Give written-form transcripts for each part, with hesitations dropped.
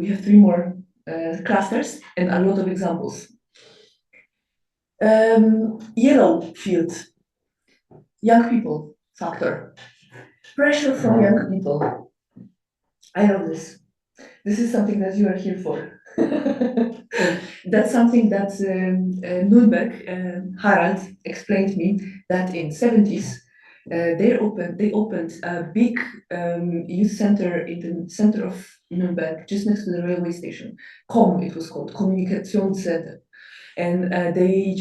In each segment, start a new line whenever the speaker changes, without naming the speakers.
we have three more clusters and a lot of examples. Yellow field, young people factor, pressure from young people. I know this. This is something that you are here for. That's something that Nürnberg, Harald explained me that in 70s they opened a big youth center in the center of Nürnberg, just next to the railway station. COM, it was called, Kommunikationscenter. And they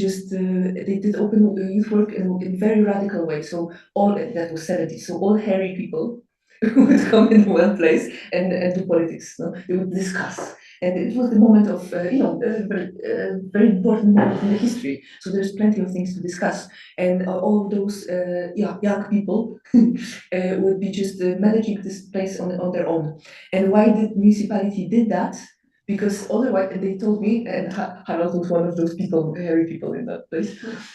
did open youth work in very radical way. So all that was 70s. So all hairy people would come in one place and do politics. No? They would discuss, and it was the moment of very important moment in the history. So there's plenty of things to discuss, and all those young people would be just managing this place on their own. And why the municipality did that? Because otherwise, and they told me, and Harald was one of those people, hairy people in that place,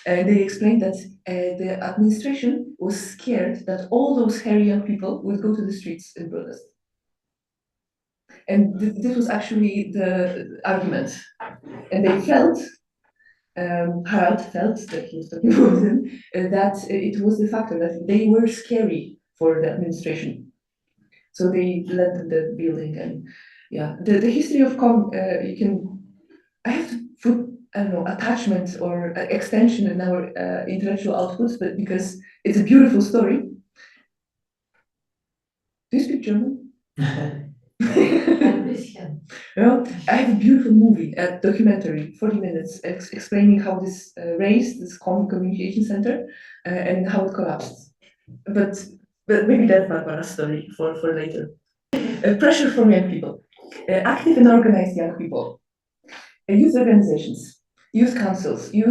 and they explained that the administration was scared that all those hairy young people would go to the streets and protest. And this was actually the argument. And they felt, Harald felt that he was talking about him, that it was the factor that they were scary for the administration. So they led the building, and yeah, the history of you can, I have to put, I don't know, attachment or extension in our intellectual outputs, but because it's a beautiful story. Do you speak German? Well, I have a beautiful movie, a documentary, 40 minutes, explaining how this raised this common communication center and how it collapsed. But maybe that's not a story for later. Pressure from young people, active and organized young people, youth organizations, youth councils, the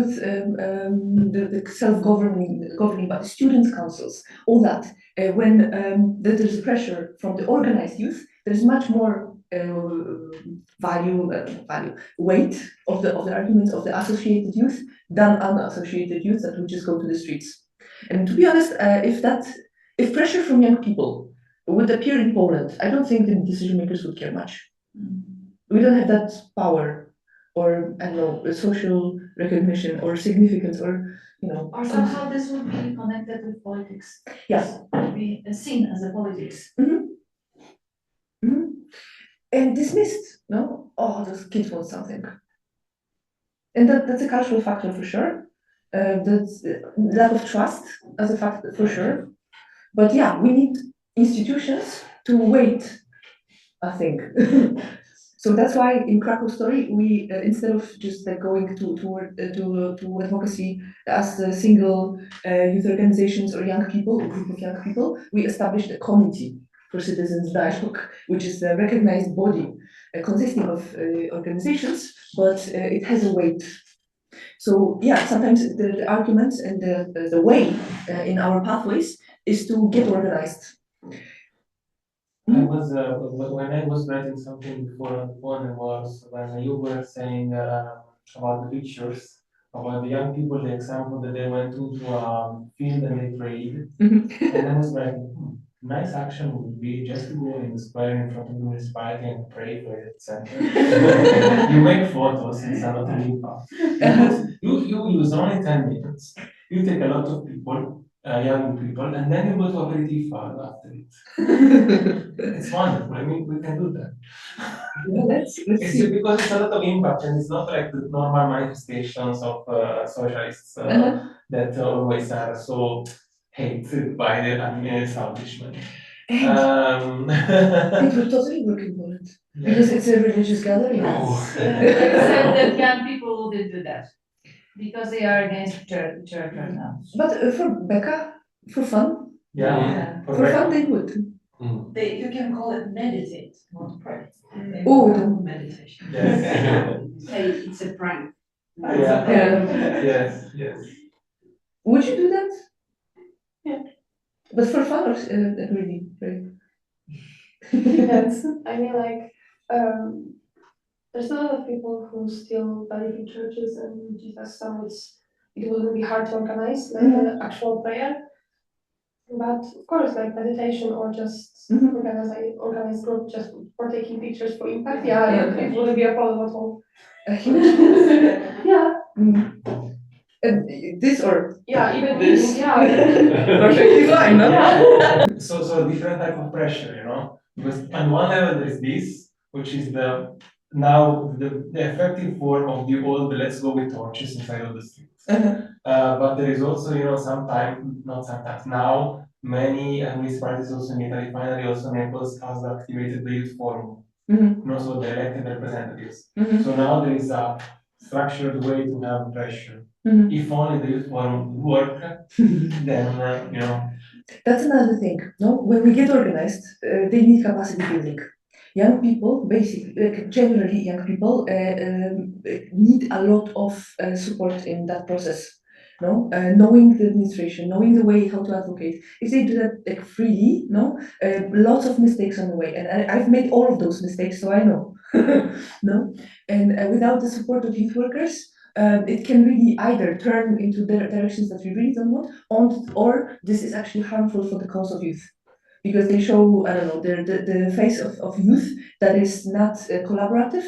governing body, students' councils, all that. When there's pressure from the organized youth, there's much more weight of the arguments of the associated youth than unassociated youth that would just go to the streets. And to be honest, if pressure from young people would appear in Poland, I don't think the decision makers would care much. We don't have that power, or I don't know, social recognition or significance, or
Or somehow this would be connected with politics.
Yes.
Be seen as a politics.
And dismissed. No, oh, those kids want something, and that's a cultural factor for sure. That's lack of trust as a factor for sure. But yeah, we need institutions to wait, I think. So that's why in Krakow story, we instead of just going to advocacy as a single youth organizations or young people, or group of young people, we established a committee for citizens dialogue, which is a recognized body consisting of organizations, but it has a weight. So yeah, sometimes the arguments and the way in our pathways is to get organized.
I was when I was writing something before on the phone was when you were saying about the pictures about the young people, the example that they went into a field and they prayed, and I was writing, nice action would be just to go in the square in front of the municipality and pray for it center. You make photos, it's a lot of impact. You use only 10 minutes. You take a lot of people, young people, and then you go to aperitif after it. It's wonderful. I mean, we can do that.
Yeah, let's
It's
see.
because it's a lot of impact, and it's not like the normal manifestations of socialists that always are so hated by the establishment.
It would totally work in Poland because it's a religious gathering.
Except that young people wouldn't do that because they are against church right now.
But for Becca, for fun, for fun they would.
You can call it meditate, not pray.
Oh,
meditation.
Yes.
Say it's a prank.
Yes, yes.
Would you do that?
Yeah.
But for fun or really, right?
Depends. I mean, like, there's a lot of people who still believe in churches and Jesus, so it wouldn't be hard to organize like the actual prayer. But of course, like meditation or just organized group just would for taking pictures for impact, yeah, it wouldn't be a problem at all.
A huge yeah. And this or
Yeah, even
this.
yeah.
Perfectly fine, no?
Yeah.
So different type of pressure, because on one level there is this, which is the effective form of the old let's go with torches inside of the streets. But there is also, not sometimes, now many municipalities also in Italy, finally also Naples has activated the youth forum, so the elected representatives. So now there is a structured way to have pressure. If only the youth forum would work, then
That's another thing. No, when we get organized, they need capacity building. Young people, basically, generally, young people need a lot of support in that process. No, knowing the administration, knowing the way how to advocate. If they do that like freely, lots of mistakes on the way, and I've made all of those mistakes, so I know. No, and without the support of youth workers, it can really either turn into the directions that we really don't want, or this is actually harmful for the cause of youth. Because they show, I don't know, the face of youth that is not collaborative,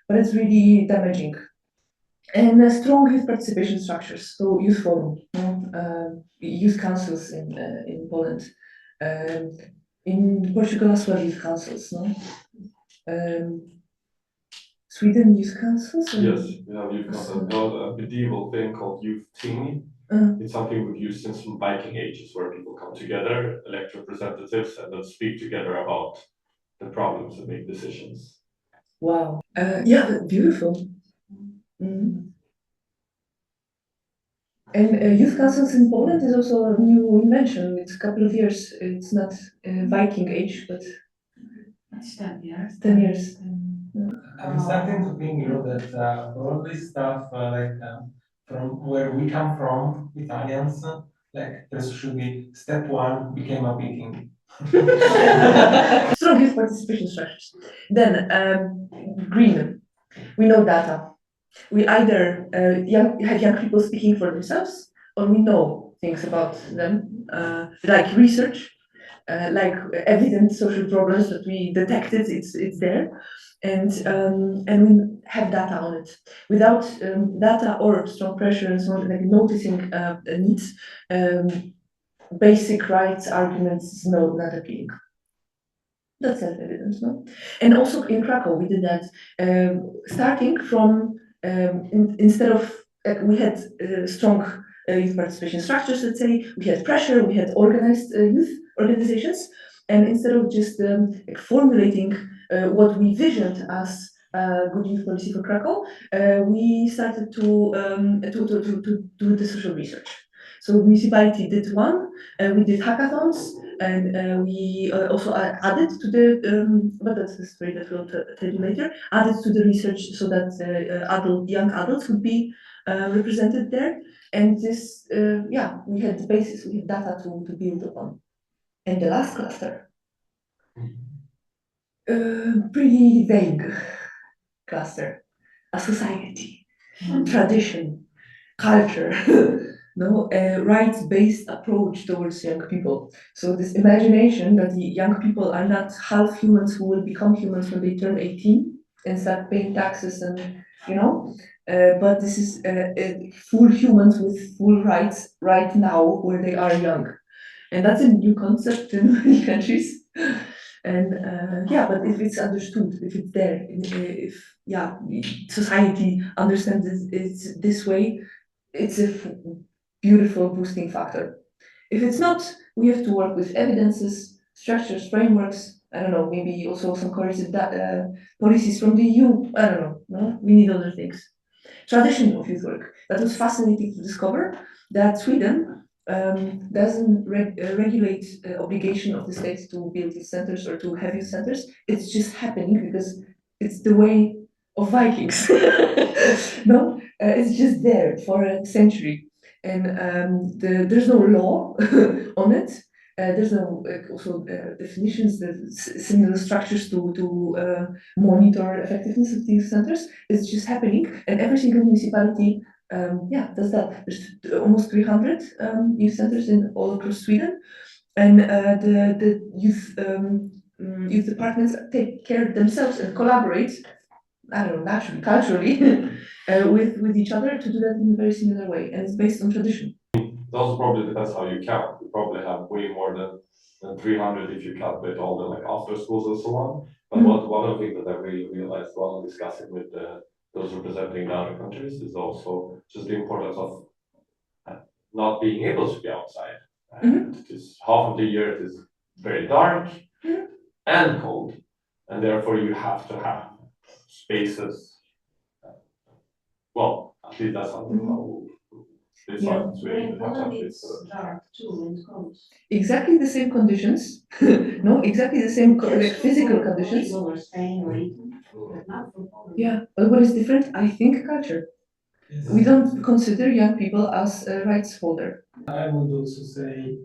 but it's really damaging. And strong youth participation structures, so youth forum, youth councils in Poland, in Portugal as well, youth councils, no? Sweden youth councils?
Yes, we have youth council. We have a medieval thing called youth team. It's something we've used since Viking ages, where people come together, elect representatives, and then speak together about the problems and make decisions.
Wow. Yeah, beautiful. Mm. And youth councils in Poland is also a new invention. It's a couple of years. It's not Viking age, but
It's 10 years.
10 years.
I'm starting to think, that for all this stuff, from where we come from, Italians, like there should be step one, became a Viking.
Strong youth participation structures. Then green. We know data. We either have young people speaking for themselves, or we know things about them, like research, like evident social problems that we detected. It's there, and we have data on it. Without data or strong pressure and so on, like noticing needs, basic rights arguments is not appealing. That's self-evident, no? And also in Krakow, we did that, starting from, instead of, we had strong youth participation structures, let's say, we had pressure, we had organized youth organizations, and instead of just like formulating what we visioned as good youth policy for Krakow, we started to do the social research. So the municipality did one, we did hackathons, and we also added to the, but that's a story that we'll tell you later, added to the research so that young adults would be represented there. And this, we had the basis, we had data to build upon. And the last cluster, pretty vague cluster, a society, tradition, culture, no, a rights-based approach towards young people. So this imagination that the young people are not half humans who will become humans when they turn 18 and start paying taxes and, but this is full humans with full rights right now where they are young. And that's a new concept in many countries. And but if it's understood, if it's there, if society understands it's this way, it's a beautiful boosting factor. If it's not, we have to work with evidences, structures, frameworks. I don't know, maybe also some corrective policies from the EU. I don't know. No? We need other things. Tradition of youth work. That was fascinating to discover that Sweden doesn't regulate obligation of the states to build youth centers or to have youth centers. It's just happening because it's the way of Vikings. No, it's just there for a century, and there's no law on it. There's no also definitions, similar structures to monitor effectiveness of these centers. It's just happening, and every single municipality does that. There's almost 300 youth centers in all across Sweden, and the youth youth departments take care themselves and collaborate, I don't know, naturally, culturally, with each other to do that in a very similar way, and it's based on tradition.
It also probably depends how you count. You probably have way more than 300 if you calculate all the like after schools and so on. But one of the things that I really realized while discussing with those representing the other countries is also just the importance of not being able to be outside. It is half of the year it is very dark and cold, and therefore you have to have spaces. Well, at least that's how they start
But
Sweden.
in
They have
Poland,
some
it's
spaces.
dark too and cold.
Exactly the same conditions, no, exactly the same like, physical conditions.
Portugal or Spain or Italy, but not for Poland.
Yeah, but what is different? I think culture. We don't consider young people as a rights holder.
I would also say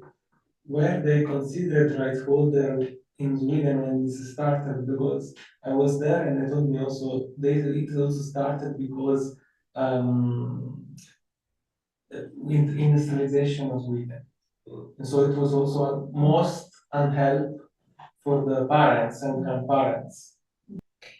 where they considered right holder in Sweden when this started, because I was there and they told me also it also started because industrialization of Sweden. And so it was also a most unhelp for the parents and grandparents.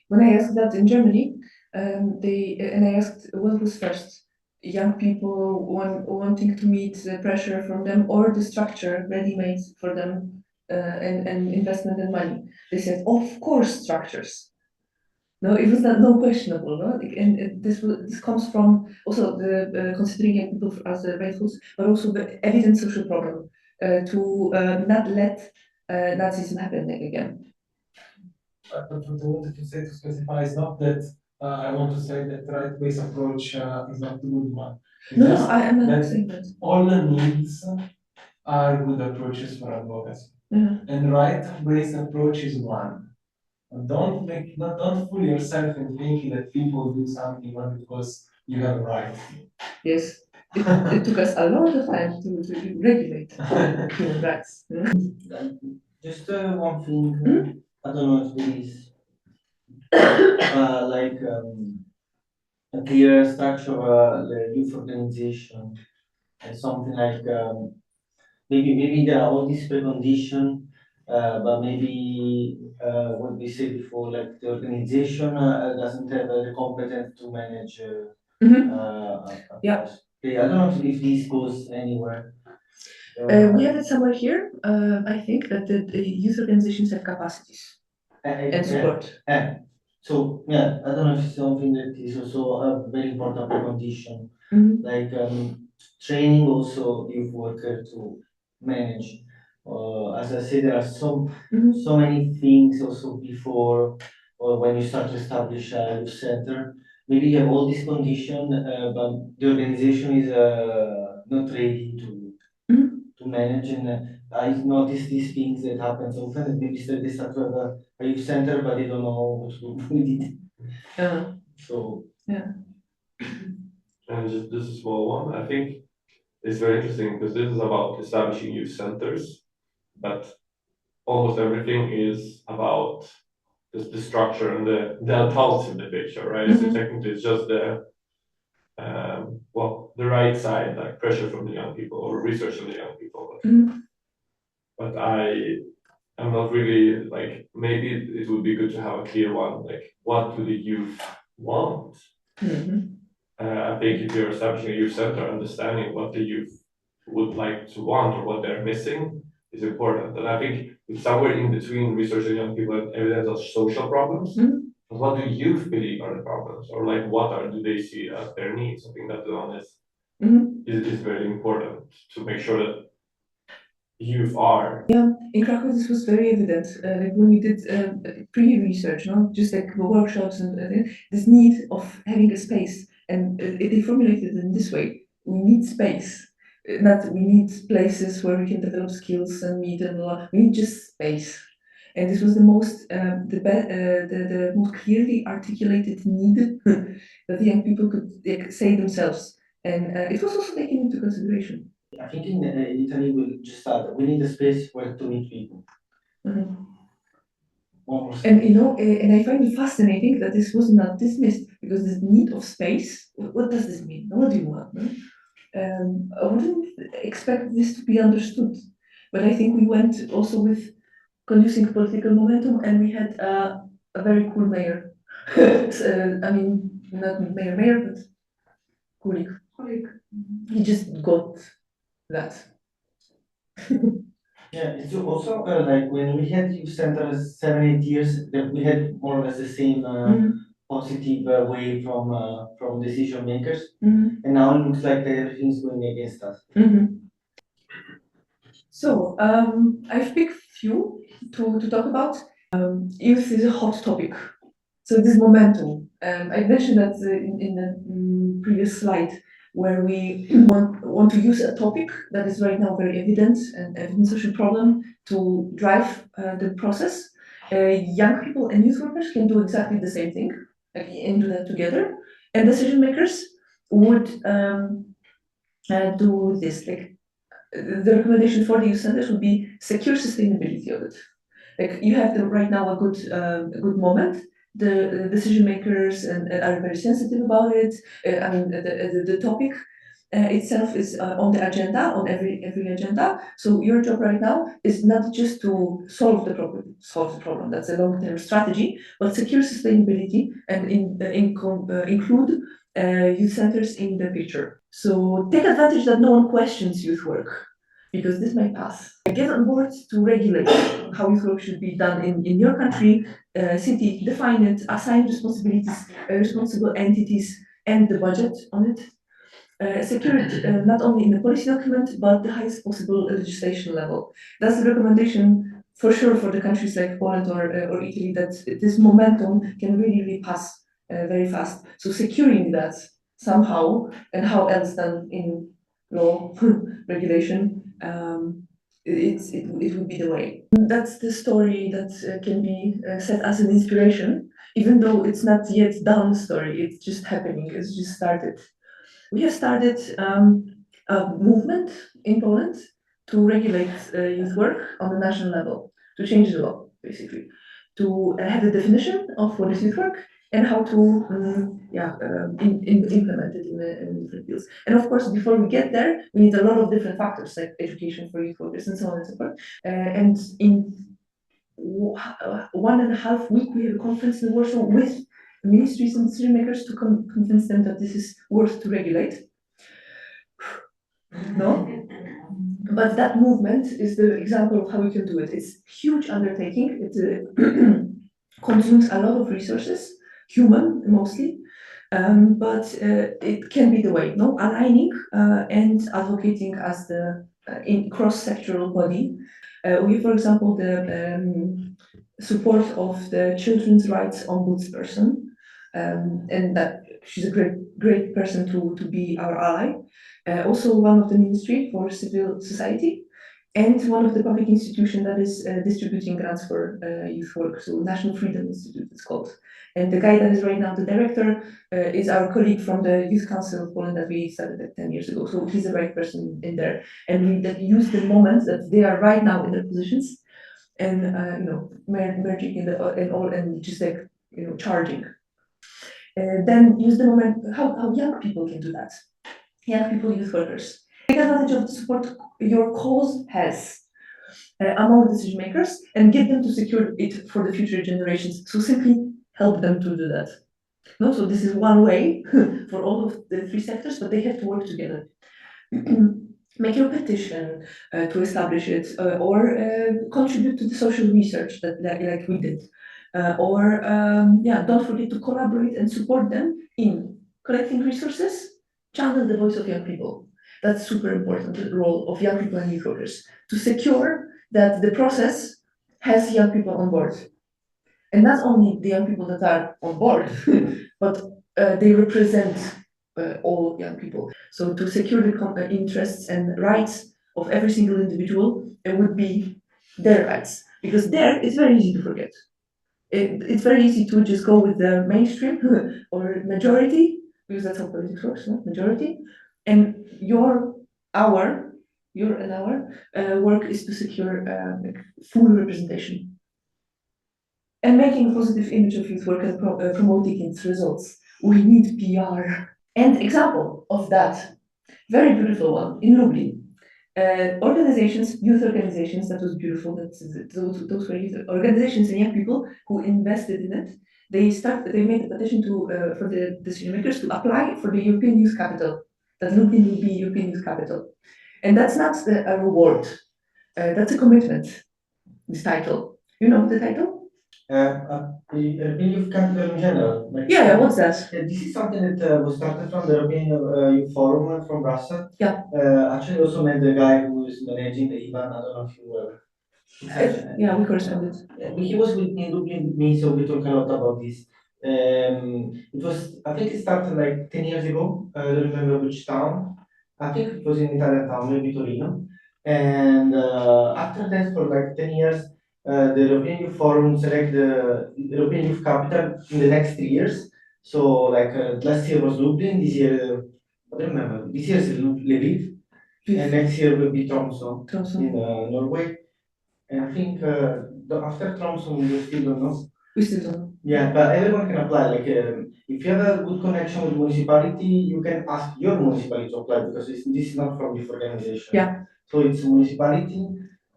When I asked that in Germany, I asked what was first, young people wanting to meet the pressure from them or the structure ready-made for them and investment and money. They said, of course, structures. No, it was not no questionable. No, and this comes from also the considering young people as rightfuls, but also the evident social problem to not let Nazism happen again.
But what I wanted to say to specify is not that I want to say that right-based approach is not the good one. It's
No,
just
I am not
that
saying that.
all the needs are good approaches for advocacy.
Yeah.
And right-based approach is one. Don't fool yourself in thinking that people do something only because you have a right.
Yes, it took us a lot of time to regulate human rights.
Just one thing, I don't know if there is like a clear structure of the youth organization and something like maybe there are all these preconditions, but maybe what we said before, like the organization doesn't have the competence to manage.
Mhm. Yeah.
Person. Okay, I don't know if this goes anywhere.
We have it somewhere here. I think that the youth organizations have capacities and support.
So yeah, I don't know if it's something that is also a very important precondition, like training also youth worker to manage. As I said, there are so many things also before or when you start to establish a youth center. Maybe you have all these conditions, but the organization is not ready to manage. And I notice these things that happens often. That maybe they start to have a youth center, but they don't know what to do with it. So
yeah.
And just a small one. I think it's very interesting because this is about establishing youth centers, but almost everything is about the structure and the adults in the picture, right? So technically, it's just the right side, like pressure from the young people or research on the young people. But I'm not really like, maybe it would be good to have a clear one, like what do the youth want? I think if you're establishing a youth center, understanding what the youth would like to want or what they're missing is important. And I think it's somewhere in between research on young people and evidence of social problems. But what do youth believe are the problems, or like do they see as their needs? I think that one is very important to make sure that youth are.
Yeah, in Krakow, this was very evident. Like when we did pre-research, no, just like the workshops and this need of having a space, and they formulated it in this way: we need space, not we need places where we can develop skills and meet and blah. We need just space, and this was the most the most clearly articulated need that the young people could like, say themselves, and it was also taken into consideration.
I think in Italy we'll just start. We need a space where to meet people.
And and I find it fascinating that this was not dismissed because this need of space. What does this mean? What do you want? No? I wouldn't expect this to be understood, but I think we went also with conducing political momentum, and we had a very cool mayor. I mean, not mayor, but colleague. He just got that.
Yeah, it's also like when we had youth centers 7, 8 years, that we had more or less the same positive wave from decision makers, and now it looks like that everything's going against us.
So I've picked few to talk about. Youth is a hot topic. So this momentum, I mentioned that in the previous slide, where we want to use a topic that is right now very evident and evident social problem to drive the process. Young people and youth workers can do exactly the same thing, like, and do that together. And decision makers would do this. Like, the recommendation for the youth centers would be secure sustainability of it. Like, you have right now a good moment. The decision makers and are very sensitive about it. I mean, the topic itself is on the agenda, on every agenda. So your job right now is not just to solve the problem. That's a long-term strategy, but secure sustainability and include youth centers in the picture. So take advantage that no one questions youth work, because this might pass. Get on board to regulate how youth work should be done in your country, city, define it, assign responsibilities, responsible entities, and the budget on it. Secure it not only in the policy document, but the highest possible legislation level. That's the recommendation for sure for the countries like Poland or Italy, that this momentum can really pass very fast. So securing that somehow, and how else than in law regulation, it would be the way. That's the story that can be set as an inspiration, even though it's not yet done story. It's just happening. It's just started. We have started a movement in Poland to regulate youth work on the national level, to change the law, basically, to have a definition of what is youth work and how to implement it in different fields. And of course, before we get there, we need a lot of different factors like education for youth workers and so on and so forth. And in 1.5 weeks, we have a conference in Warsaw with ministries and decision makers to convince them that this is worth to regulate. No? But that movement is the example of how we can do it. It's a huge undertaking. It consumes a lot of resources, human mostly, but it can be the way. No, aligning and advocating as the in cross-sectoral body. We, for example, the support of the children's rights ombudsperson, and that she's a great person to be our ally. Also one of the Ministry for Civil Society, and one of the public institutions that is distributing grants for youth work, so National Freedom Institute it's called. And the guy that is right now the director is our colleague from the Youth Council of Poland that we started 10 years ago. So he's the right person in there. And we use the moment that they are right now in their positions and merging in all and just like charging. Then use the moment how young people can do that. Young people, youth workers. Take advantage of the support your cause has among decision makers and get them to secure it for the future generations. So simply help them to do that. No, so this is one way for all of the three sectors, but they have to work together. Make your petition to establish it, or contribute to the social research that like we did, or don't forget to collaborate and support them in collecting resources, channel the voice of young people. That's super important, the role of young people and youth workers, to secure that the process has young people on board. And not only the young people that are on board, but they represent all young people. So to secure the interests and rights of every single individual, it would be their rights. Because there, it's very easy to forget. It's very easy to just go with the mainstream or majority, because that's how politics works, no? Majority. And your and our work is to secure full representation. And making a positive image of youth work and promoting its results. We need PR. And example of that, very beautiful one, in Lublin. Organizations, youth organizations, that was beautiful. Those were youth organizations and young people who invested in it. They made a petition for the decision makers to apply for the European Youth Capital. That Lublin will be European Youth Capital. And that's not a reward. That's a commitment, this title. You know the title?
European Youth Capital in general. Like,
Yeah, what's that?
this is something that was started from the European Youth Forum from Brussels.
Yeah.
Actually, also met the guy who is managing the event. I don't know if you were.
Yeah, we corresponded.
He was with me, Dublin with me, so we talk a lot about this. It was, I think it started like 10 years ago. I don't remember which town. I think it was in Italian town, maybe Torino. And after that, for like 10 years, the European Youth Forum select the European Youth Capital in the next 3 years. So like last year was Dublin, this year, I don't remember, this year is Lviv, and next year will be Tromsø in Norway. And I think after Tromsø, we still don't know.
We still don't know.
Yeah, but everyone can apply. Like, if you have a good connection with municipality, you can ask your municipality to apply because this is not from this organization.
Yeah.
So it's a municipality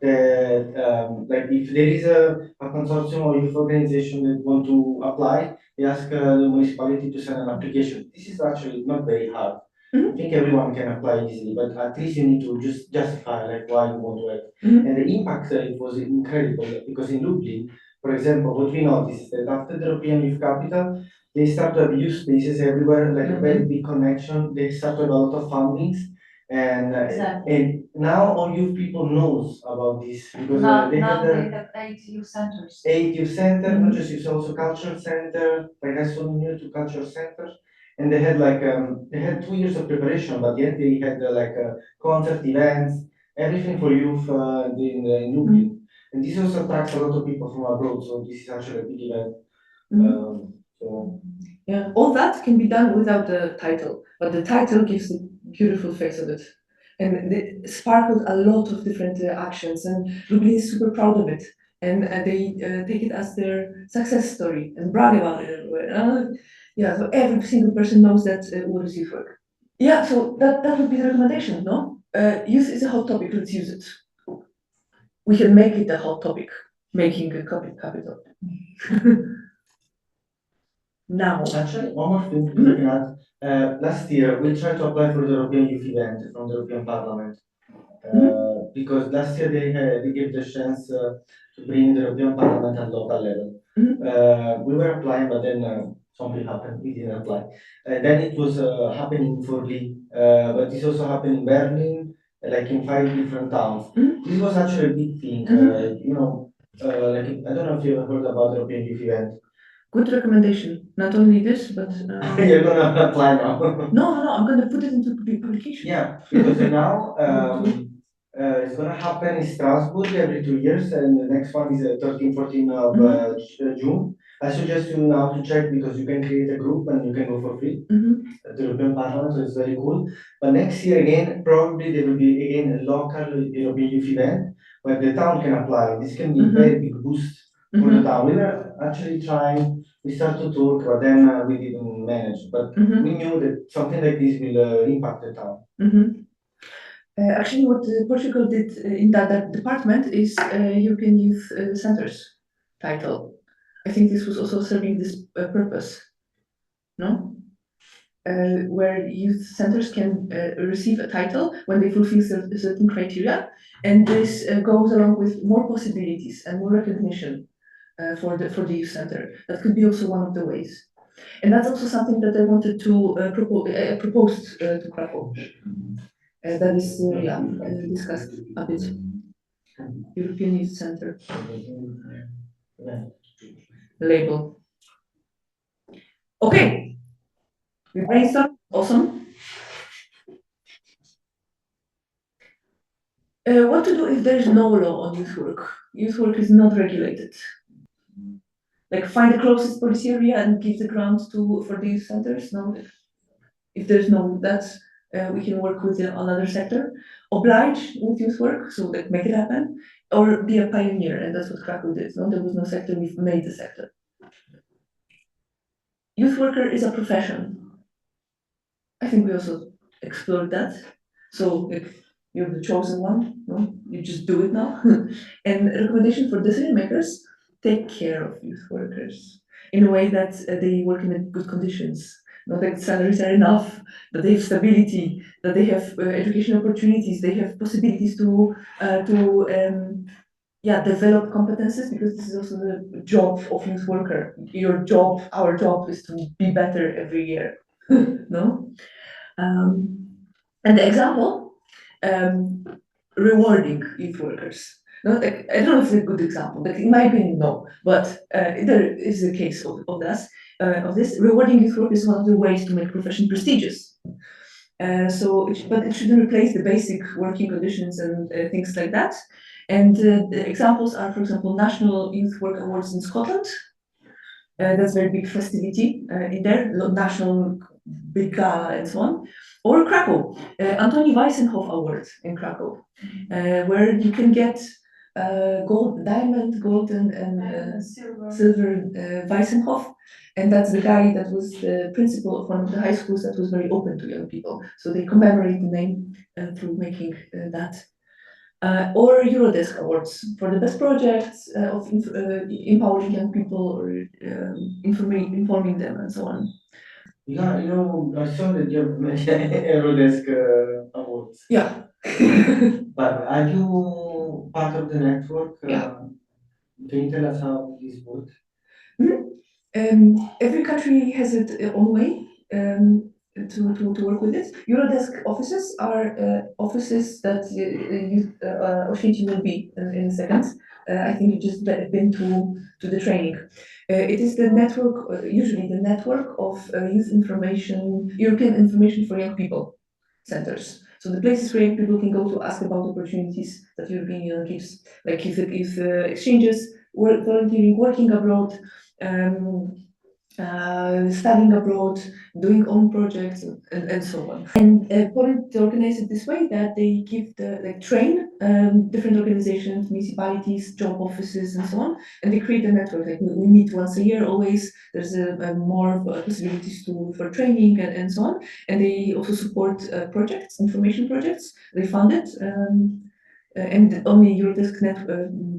that, like, if there is a consortium or youth organization that want to apply, they ask the municipality to send an application. This is actually not very hard. I think everyone can apply easily, but at least you need to just justify like why you want to help. And the impact it was incredible because in Lublin, for example, what we noticed is that after the European Youth Capital, they start to have youth spaces everywhere, like a very big connection. They start to have a lot of fundings, and
Exactly.
and now all youth people knows about this because
Now
they had
they have 8 youth centers.
8 youth center, not just youth, also culture center. Like I saw near to culture centers, and they had like they had 2 years of preparation, but yet they had like concert events, everything for youth in Lublin. And this also attracts a lot of people from abroad, so this is actually a big event. So
Yeah, all that can be done without the title, but the title gives the beautiful face of it. And it sparkled a lot of different actions, and Lublin is super proud of it. And they take it as their success story and brag about it everywhere. Yeah, so every single person knows that what is youth work. Yeah, so that would be the recommendation, no? Youth is a hot topic, let's use it. We can make it a hot topic, making a capital. Now.
actually, one more thing we can add. Last year, we tried to apply for the European Youth Event from the European Parliament. Because last year they gave the chance to bring the European Parliament at local level. We were applying, but then something happened. We didn't apply. Then it was happening for Lee, but this also happened in Berlin, like in 5 different towns. This was actually a big thing. You know, like I don't know if you ever heard about the European Youth Event.
Good recommendation. Not only this, but
You're gonna apply now.
no, I'm gonna put it into publication.
Yeah, because now it's gonna happen in Strasbourg every 2 years, and the next one is 13, 14 of June. I suggest you now to check because you can create a group and you can go for free at the European Parliament, so it's very cool. But next year again, probably there will be again a local European youth event where the town can apply. This can be a very big boost for the town. We were actually trying, we started to talk, but then we didn't manage. But we knew that something like this will impact the town.
Actually, what Portugal did in that department is European Youth Centers title. I think this was also serving this purpose, no? Where youth centers can receive a title when they fulfill certain criteria, and this goes along with more possibilities and more recognition for the youth center. That could be also one of the ways. And that's also something that I wanted to propose to Krakow. That is discussed a bit. European Youth Center label. Okay, we brainstorm. Awesome. What to do if there is no law on youth work? Youth work is not regulated. Like find the closest policy area and give the grant for the youth centers. No, if there's no that's. We can work with another sector, oblige with youth work, so that make it happen, or be a pioneer, and that's what Krakow did. No, there was no sector, we've made the sector. Youth worker is a profession. I think we also explored that. So You're the chosen one, no? You just do it now. And recommendation for decision makers, take care of youth workers in a way that they work in good conditions, not that salaries are enough, that they have stability, that they have education opportunities, they have possibilities to develop competences, because this is also the job of youth worker. Your job, our job, is to be better every year. No? And the example, rewarding youth workers. No, like, I don't know if it's a good example, like in my opinion, no, but there is a case of this. Rewarding youth work is one of the ways to make profession prestigious. But it shouldn't replace the basic working conditions and things like that. And the examples are, for example, National Youth Work Awards in Scotland. That's very big festivity in there, national big gala and so on. Or Krakow, Antoni Weissenhof Award in Krakow, where you can get gold, diamond, gold, and silver Weissenhof. And that's the guy that was the principal of one of the high schools that was very open to young people. So they commemorate the name through making that. Or Eurodesk Awards for the best projects of empowering young people or informing them and so on.
Yeah, I saw that you have mentioned Eurodesk awards.
Yeah.
But are you part of the network?
Yeah.
Can you tell us how this works?
Every country has its own way to work with it. Eurodesk offices are offices that Oshinchi will be in a second. I think you just been to the training. It is the network, usually the network of youth information, European information for young people centers. So the places where young people can go to ask about opportunities that European Union gives, like if exchanges, volunteering, working abroad, studying abroad, doing own projects, and so on. And Poland organized it this way that they give train different organizations, municipalities, job offices, and so on, and they create a network. Like we meet once a year always. There's more possibilities for training and so on. And they also support projects, information projects. They fund it. And only Eurodesk net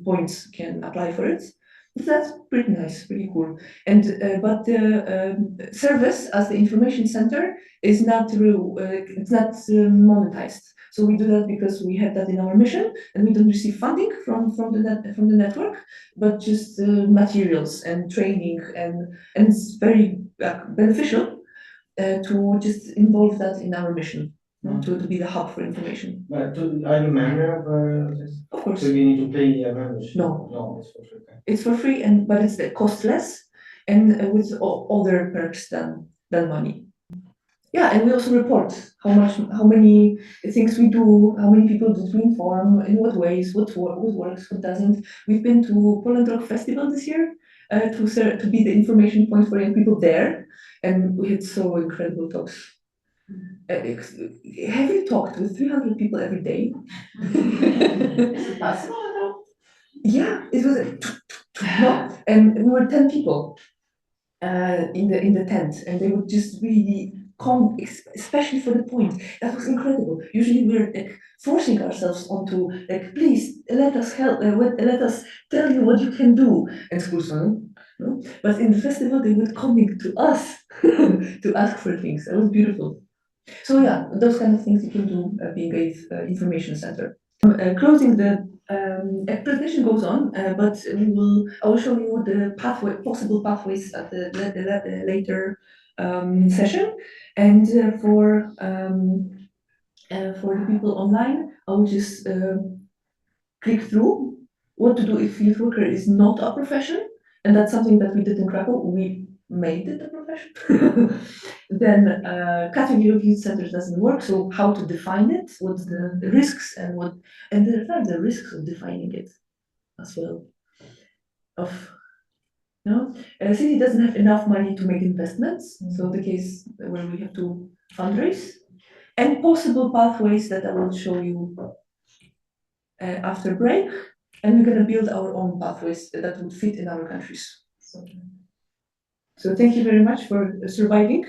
points can apply for it. That's pretty nice, pretty cool. And but the service as the information center is not it's not monetized. So we do that because we have that in our mission, and we don't receive funding from the network, but just materials and training, and it's very beneficial to just involve that in our mission, to be the hub for information.
But are you a member of this?
Of course.
So you need to pay a membership?
No.
No, it's for free.
It's for free, but it's costless and with other perks than money. Yeah, and we also report how many things we do, how many people did we inform, in what ways, what works, what doesn't. We've been to Poland Rock Festival this year to be the information point for young people there, and we had so incredible talks. Have you talked with 300 people every day?
Is it possible at all?
Yeah, it was no, and we were 10 people in the tent, and they would just really come, especially for the point. That was incredible. Usually we're like forcing ourselves onto like, please let us help, let us tell you what you can do, and schools no? But in the festival they would come to us to ask for things. That was beautiful. So yeah, those kind of things you can do being a information center. Closing the presentation goes on, but I will show you the possible pathways at the later session. And for the people online, I will just click through what to do if youth worker is not a profession, and that's something that we did in Krakow. We made it a profession. Then category of youth centers doesn't work. So how to define it? What's the risks and there are the risks of defining it as well. City doesn't have enough money to make investments. So the case where we have to fundraise, and possible pathways that I will show you after break. And we're going to build our own pathways that would fit in our countries. So thank you very much for surviving.